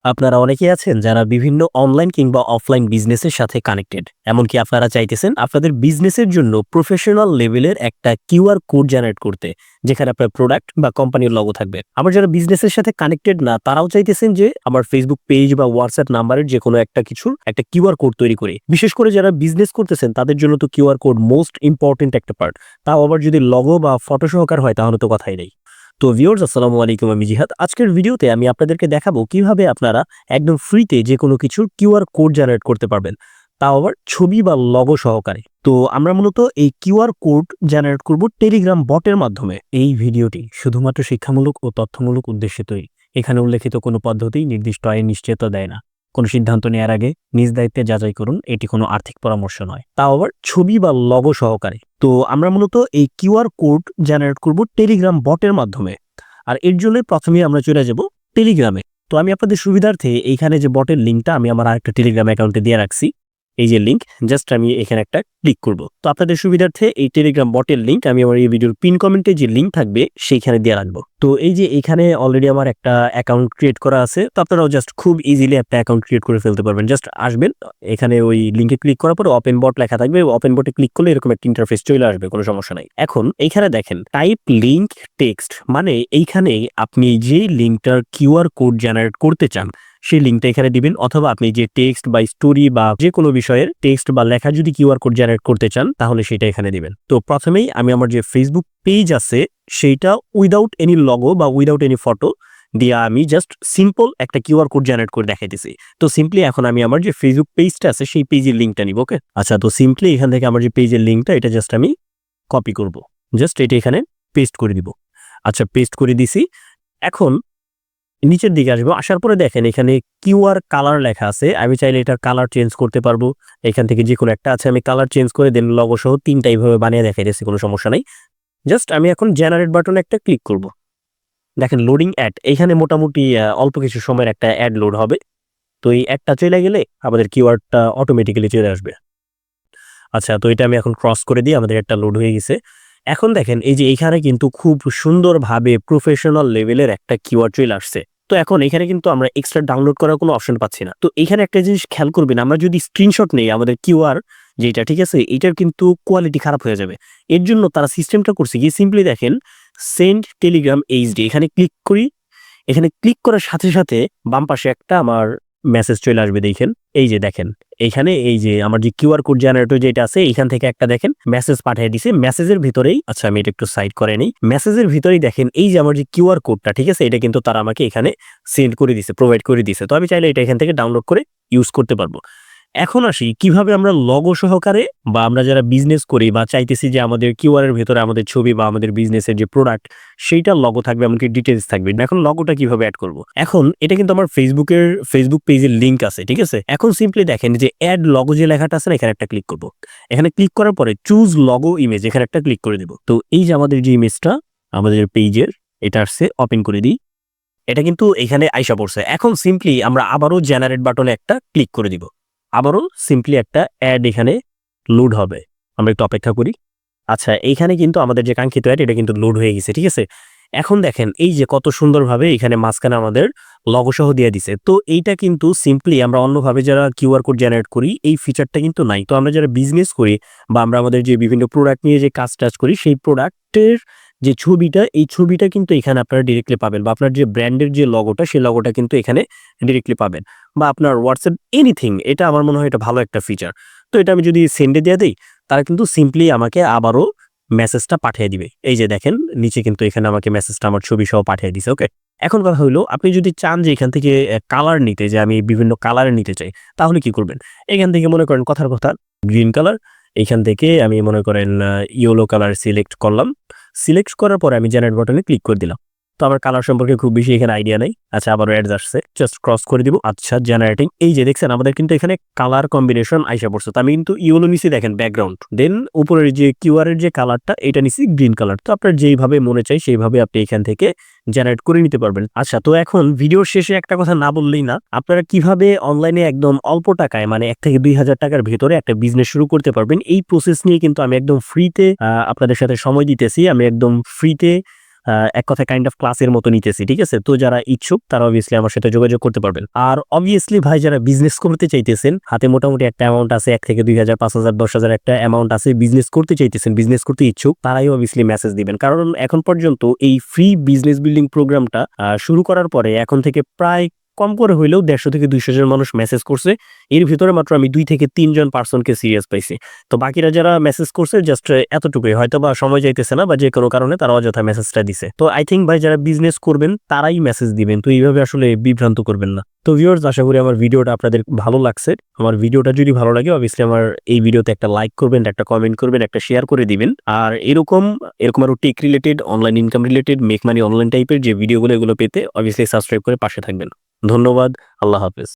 আপনারা অনেকেই আছেন যারা বিভিন্ন অনলাইন কিংবা অফলাইন বিজনেসের সাথে কানেক্টেড। এমনকি আপনারা চাইতেছেন আপনাদের বিজনেসের জন্য প্রফেশনাল লেভেলের একটা কিউআর কোড জেনারেট করতে, যেখানে আপনার প্রোডাক্ট বা কোম্পানির লোগো থাকবে। আবার যারা বিজনেসের সাথে কানেক্টেড না, তারাও চাইতেছেন যে আমার ফেসবুক পেজ বা হোয়াটসঅ্যাপ নাম্বারের যে কোনো একটা কিছুর একটা কিউআর কোড তৈরি করে। বিশেষ করে যারা বিজনেস করতেছেন তাদের জন্য তো কিউআর কোড মোস্ট ইম্পর্টেন্ট একটা পার্ট। তাও আবার যদি লোগো বা ফটো সহকার হয় তাহলে তো কথাই নেই। তো ভিউয়ার্স, আসসালামু আলাইকুম, আমি জিহাদ। আজকের ভিডিওতে আমি আপনাদেরকে দেখাবো কিভাবে আপনারা একদম ফ্রিতে যে কোনো কিছুর কিউআর কোড জেনারেট করতে পারবেন, তাও আবার ছবি বা লোগো সহকারে। তো আমরা মূলত এই কিউআর কোড জেনারেট করব টেলিগ্রাম বটের মাধ্যমে। এই ভিডিওটি শুধুমাত্র শিক্ষামূলক ও তথ্যমূলক উদ্দেশ্যে তৈরি। এখানে উল্লেখিত কোনো পদ্ধতি নির্দিষ্ট আয়ের নিশ্চয়তা দেয় না। কোনো সিদ্ধান্ত নেওয়ার আগে নিজ দায়িত্বে যাচাই করুন, এটি কোনো আর্থিক পরামর্শ নয়। তাও আবার ছবি বা লোগো সহকারে। তো আমরা মূলত এই কিউআর কোড জেনারেট করব টেলিগ্রাম বটের মাধ্যমে। আর এর জন্য প্রথমেই আমরা চলে যাব টেলিগ্রামে। তো আমি আপনাদের সুবিধার্থে এইখানে যে বটের লিঙ্কটা আমি আমার আরেকটা টেলিগ্রাম অ্যাকাউন্টে দিয়ে রাখছি। এই যে লিঙ্ক, জাস্ট আমি এখানে একটা ক্লিক করব। তো আপনাদের সুবিধার্থে এই টেলিগ্রাম বটের লিঙ্ক আমি আমার এই ভিডিওর পিন কমেন্টে যে লিঙ্ক থাকবে সেইখানে দিয়ে রাখবো। তো এই যে এখানে অলরেডি আমার একটা অ্যাকাউন্ট ক্রিয়েট করা আছে। তো আপনারাও জাস্ট খুব ইজিলি একটা অ্যাকাউন্ট ক্রিয়েট করে ফেলতে পারবেন। জাস্ট আসবেন, এখানে ওই লিঙ্কে ক্লিক করার পরে ওপেন বট লেখা থাকবে। ওপেন বটে ক্লিক করলে এরকম একটা ইন্টারফেস চলে আসবে, কোনো সমস্যা নাই। এখন এইখানে দেখেন টাইপ লিঙ্ক টেক্সট, মানে এইখানে আপনি যে লিঙ্কটার কিউআর কোড জেনারেট করতে চান সেই লিঙ্কটা এখানে দিবেন, অথবা আপনি যে টেক্সট বা স্টোরি বা যে কোনো বিষয়ের টেক্সট বা লেখা যদি কিউআর কোড জেনারেট করতে চান তাহলে সেটা এখানে দিবেন। তো প্রথমেই আমি আমার যে ফেসবুক পেজ আছে সেইটা উইদাউট এনি লগো বা উইদাউট এনি ফটো দিয়ে আমি জাস্ট সিম্পল একটা কিউআর কোড জেনারেট করে দেখাইতেছি। তো সিম্পলি এখন আমি আমার যে ফেসবুক পেজটা আছে সেই পেজের লিঙ্কটা নিব। ওকে, আচ্ছা। তো সিম্পলি এখান থেকে আমার যে পেজের লিঙ্কটা এটা জাস্ট আমি কপি করব, জাস্ট এটা এখানে পেস্ট করে দিব। আচ্ছা, পেস্ট করে দিছি। এখন নিচের দিকে আসবো, আসার পরে দেখেন এখানে কিউআর কালার লেখা আছে। আমি চাইলে এটার কালার চেঞ্জ করতে পারবো। এখান থেকে যে কোনো একটা আছে, আমি কালার চেঞ্জ করে দেন লগো সহ তিনটা এইভাবে বানিয়ে দেখাইতেছি, কোনো সমস্যা নাই। জাস্ট আমি এখন জেনারেট বাটনে একটা ক্লিক করব। দেখেন লোডিং অ্যাড, এখানে মোটামুটি অল্প কিছু সময়ের একটা অ্যাড লোড হবে। তো এই অ্যাডটা চলে গেলে আমাদের কিওয়ার্ডটা অটোমেটিক্যালি চলে আসবে। আচ্ছা, তো এটা আমি এখন ক্রস করে দিই, আমাদের একটা লোড হয়ে গেছে। এখন দেখেন এই যে এইখানে কিন্তু খুব সুন্দরভাবে প্রফেশনাল লেভেলের একটা কিওয়ার্ড চলে আসছে। তো এখন এখানে কিন্তু আমরা এক্সট্রা ডাউনলোড করার কোনো অপশন পাচ্ছি না। তো এখানে একটা জিনিস খেয়াল করবেন, আমরা যদি স্ক্রিনশট নেই আমাদের কিউআর যেটা, ঠিক আছে, এটার কিন্তু কোয়ালিটি খারাপ হয়ে যাবে। এর জন্য তারা সিস্টেমটা করছে কি, সিম্পলি দেখেন সেন্ড টেলিগ্রাম এইচডি, এখানে ক্লিক করি। এখানে ক্লিক করার সাথে সাথে বাম পাশে একটা আমার মেসেজ চলে আসবে। দেখেন এই যে দেখেন এইখানে এই যে আমার যে কিউআর কোড জেনারেটর যেটা আছে এইখান থেকে একটা দেখেন মেসেজ পাঠিয়ে দিছে। মেসেজের ভিতরেই, আচ্ছা আমি এটা একটু সাইড করে নেই, মেসেজের ভিতরেই দেখেন এই যে আমার যে কিউআর কোডটা, ঠিক আছে, এটা কিন্তু তারা আমাকে এখানে সেন্ড করে দিছে, প্রোভাইড করে দিছে। তো আমি চাইলে এটা এখান থেকে ডাউনলোড করে ইউজ করতে পারবো। এখন আসি কিভাবে আমরা লগো সহকারে, বা আমরা যারা বিজনেস করি বা চাইতেছি যে আমাদের কিউআর এর ভেতরে আমাদের ছবি বা আমাদের বিজনেসের যে প্রোডাক্ট সেইটার লগো থাকবে, এমনকি ডিটেলস থাকবে। এখন লগোটা কিভাবে অ্যাড করব? এখন এটা কিন্তু আমার ফেসবুক পেজের লিংক আছে, ঠিক আছে। এখন সিম্পলি দেখেন যে অ্যাড লগো যে লেখাটা আছে না, এখানে একটা ক্লিক করব। এখানে ক্লিক করার পরে চুজ লগো ইমেজ, এখানে একটা ক্লিক করে দেব। তো এই যে আমাদের যে ইমেজটা আমাদের পেজের এটা আসছে, ওপেন করে দিই। এটা কিন্তু এখানে আইসা পড়ছে। এখন সিম্পলি আমরা আবারও জেনারেট বাটনে একটা ক্লিক করে দিব। আবারও সিম্পলি একটা অ্যাড এখানে লোড হবে। আমরা একটু অপেক্ষা করি। আচ্ছা, এইখানে কিন্তু আমাদের যে কাঙ্ক্ষিত অ্যাড এটা কিন্তু লোড হয়ে গেছে, ঠিক আছে। এখন দেখেন এই যে কত সুন্দরভাবে এখানে মাঝখানে আমাদের লগো সহ দিয়ে দিছে। তো এইটা কিন্তু সিম্পলি আমরা অন্যভাবে যারা কিউআর কোড জেনারেট করি এই ফিচারটা কিন্তু নাই। তো আমরা যারা বিজনেস করি বা আমরা আমাদের যে বিভিন্ন প্রোডাক্ট নিয়ে যে কাজ টাজ করি সেই প্রোডাক্টের যে ছবিটা, এই ছবিটা কিন্তু এখানে আপনারা ডিরেক্টলি পাবেন, বা আপনার যে ব্র্যান্ডের যে লগোটা সেই লগোটা কিন্তু এখানে ডিরেক্টলি পাবেন, বা আপনার হোয়াটসঅ্যাপ এনিথিং। এটা আমার মনে হয় এটা ভালো একটা ফিচার। তো এটা আমি যদি সেন্ডে দিয়ে দেই, তারা কিন্তু সিম্পলি আমাকে আবারও মেসেজটা পাঠিয়ে দিবে। এই যে দেখেন নিচে কিন্তু এখানে আমাকে মেসেজটা আমার ছবি সহ পাঠিয়ে দিছে। ওকে, এখন কথা হলো আপনি যদি চান যে এখান থেকে কালার নিতে, যে আমি বিভিন্ন কালারে নিতে চাই, তাহলে কি করবেন? এখান থেকে মনে করেন কথার কথা গ্রিন কালার, এইখান থেকে আমি মনে করেন ইয়েলো কালার সিলেক্ট করলাম। সিলেক্ট করার পরে আমি জেনারেট বাটনে ক্লিক করে দিলাম। তো আমার কালার সম্পর্কে খুব বেশি এখানে আইডিয়া নাই। আচ্ছা, আবারও অ্যাডস আসছে, জাস্ট ক্রস করে দিব। আচ্ছা, জেনারেটিং, এই যে দেখছেন আমাদের কিন্তু এখানে কালার কম্বিনেশন আইসা পড়ছে। তো আমি কিন্তু ইয়েলো নিছি, দেখেন ব্যাকগ্রাউন্ড, দেন উপরের যে কিউআর এর যে কালারটা এটা নিছি গ্রিন কালার। তো আপনার যেইভাবে মনে চাই সেইভাবে আপনি এখান থেকে জেনারেট করে নিতে পারবেন। আচ্ছা, তো এখন ভিডিওর শেষে একটা কথা না বললেই না, আপনারা কিভাবে অনলাইনে একদম অল্প টাকায়, মানে 1 থেকে 2,000 টাকার ভেতরে একটা বিজনেস শুরু করতে পারবেন, এই প্রসেস নিয়ে কিন্তু আমি একদম ফ্রিতে আপনাদের সাথে সময় দিতেছি। আমি একদম ফ্রিতে এক কথায় কাইন্ড অফ ক্লাসের মতো নিতেছি, ঠিক আছে? তো যারা ইচ্ছুক তারা অবভিয়াসলি আমার সাথে যোগাযোগ করতে পারবেন। আর অবভিয়াসলি ভাই যারা বিজনেস করতে চাইতেছেন, হাতে মোটামুটি একটা অ্যামাউন্ট আছে, 1 থেকে 2,000, 5,000, 10,000 একটা অ্যামাউন্ট আছে, বিজনেস করতে চাইতেছেন, বিজনেস করতে ইচ্ছুক, তারাই অবভিয়াসলি মেসেজ দিবেন। কারণ এখন পর্যন্ত এই ফ্রি বিজনেস বিল্ডিং প্রোগ্রামটা শুরু করার পরে এখন থেকে প্রায় কম করে হইলেও 150 থেকে 200 জন মানুষ মেসেজ করছে। এর ভিতরে মাত্র আমি 2 থেকে 3 জন পারসনকে সিরিয়াস পাইছি। তো বাকিরা যারা মেসেজ করছে জাস্ট এতটুকুই, হয়তোবা সময় যাইতেছে না বা যে কোনো কারণে তারা অযথা মেসেজটা দিছে। তো আই থিংক ভাই যারা বিজনেস করবেন তারাই মেসেজ দিবেন। তো এইভাবে আসলে বিভ্রান্ত করবেন না। তো ভিউয়ার্স, আশা করি আমার ভিডিওটা আপনাদের ভালো লাগছে। আমার ভিডিওটা যদি ভালো লাগে অবভিয়াসলি আমার এই ভিডিওতে একটা লাইক করবেন, একটা কমেন্ট করবেন, একটা শেয়ার করে দিবেন। আর এরকম আরো tech related, online income related, make money online টাইপের যে ভিডিওগুলো এগুলো পেতে অবভিয়াসলি সাবস্ক্রাইব করে পাশে থাকবেন। ধন্যবাদ। আল্লাহ হাফেজ।